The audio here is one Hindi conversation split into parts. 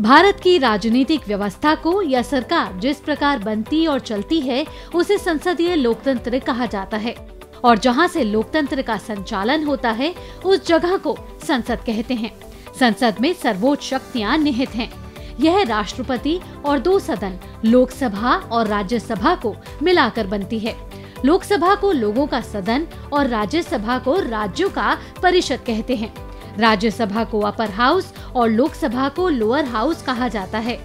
भारत की राजनीतिक व्यवस्था को या सरकार जिस प्रकार बनती और चलती है उसे संसदीय लोकतंत्र कहा जाता है और जहां से लोकतंत्र का संचालन होता है उस जगह को संसद कहते हैं। संसद में सर्वोच्च शक्तियां निहित हैं। यह राष्ट्रपति और 2 सदन लोकसभा और राज्यसभा को मिलाकर बनती है। लोकसभा को लोगों का सदन और राज्यसभा को राज्यों का परिषद कहते हैं। राज्यसभा को अपर हाउस और लोकसभा को लोअर हाउस कहा जाता है।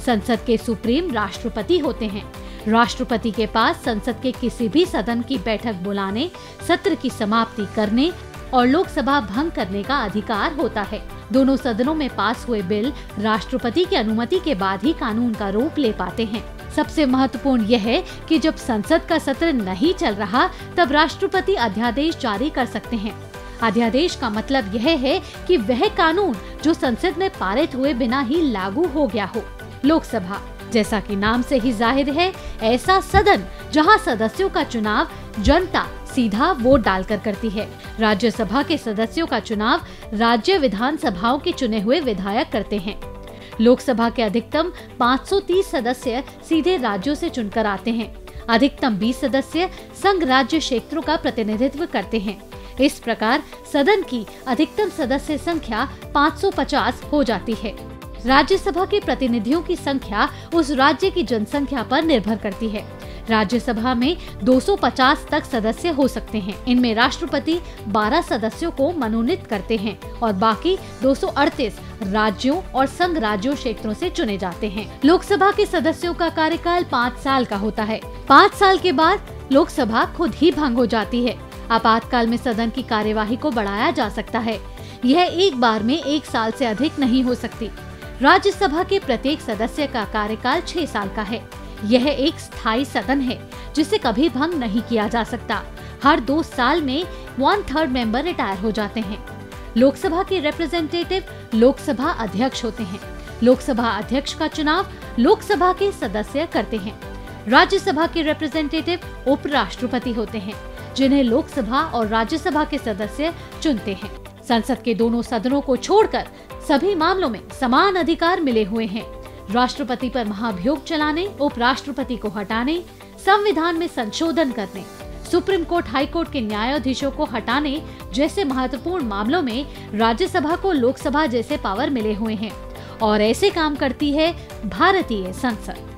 संसद के सुप्रीम राष्ट्रपति होते हैं। राष्ट्रपति के पास संसद के किसी भी सदन की बैठक बुलाने, सत्र की समाप्ति करने और लोकसभा भंग करने का अधिकार होता है। दोनों सदनों में पास हुए बिल राष्ट्रपति की अनुमति के बाद ही कानून का रूप ले पाते हैं। सबसे महत्वपूर्ण यह है कि जब संसद का सत्र नहीं चल रहा तब राष्ट्रपति अध्यादेश जारी कर सकते हैं। अध्यादेश का मतलब यह है कि वह कानून जो संसद में पारित हुए बिना ही लागू हो गया हो। लोकसभा, जैसा कि नाम से ही जाहिर है, ऐसा सदन जहां सदस्यों का चुनाव जनता सीधा वोट डालकर करती है। राज्यसभा के सदस्यों का चुनाव राज्य विधानसभाओं के चुने हुए विधायक करते हैं। लोकसभा के अधिकतम 530 सदस्य सीधे राज्यों से चुनकर आते हैं। अधिकतम 20 सदस्य संघ राज्य क्षेत्रों का प्रतिनिधित्व करते हैं। इस प्रकार सदन की अधिकतम सदस्य संख्या 550 हो जाती है। राज्यसभा के प्रतिनिधियों की संख्या उस राज्य की जनसंख्या पर निर्भर करती है। राज्यसभा में 250 तक सदस्य हो सकते हैं। इनमें राष्ट्रपति 12 सदस्यों को मनोनीत करते हैं और बाकी 238 राज्यों और संघ राज्यों क्षेत्रों से चुने जाते हैं। लोकसभा के सदस्यों का कार्यकाल 5 साल का होता है। 5 साल के बाद लोकसभा खुद ही भंग हो जाती है। आपातकाल में सदन की कार्यवाही को बढ़ाया जा सकता है। यह एक बार में 1 साल से अधिक नहीं हो सकती। राज्यसभा के प्रत्येक सदस्य का कार्यकाल 6 साल का है। यह एक स्थायी सदन है जिसे कभी भंग नहीं किया जा सकता। हर 2 साल में 1/3 मेंबर रिटायर हो जाते हैं। लोकसभा के रिप्रेजेंटेटिव लोकसभा अध्यक्ष होते हैं। लोकसभा अध्यक्ष का चुनाव लोकसभा के सदस्य करते हैं। राज्यसभा के रिप्रेजेंटेटिव उपराष्ट्रपति होते हैं, जिन्हें लोकसभा और राज्यसभा के सदस्य चुनते हैं। संसद के दोनों सदनों को छोड़कर सभी मामलों में समान अधिकार मिले हुए हैं। राष्ट्रपति पर महाभियोग चलाने, उपराष्ट्रपति को हटाने, संविधान में संशोधन करने, सुप्रीम कोर्ट, हाई कोर्ट के न्यायाधीशों को हटाने जैसे महत्वपूर्ण मामलों में राज्यसभा को लोकसभा जैसे पावर मिले हुए हैं और ऐसे काम करती है भारतीय संसद।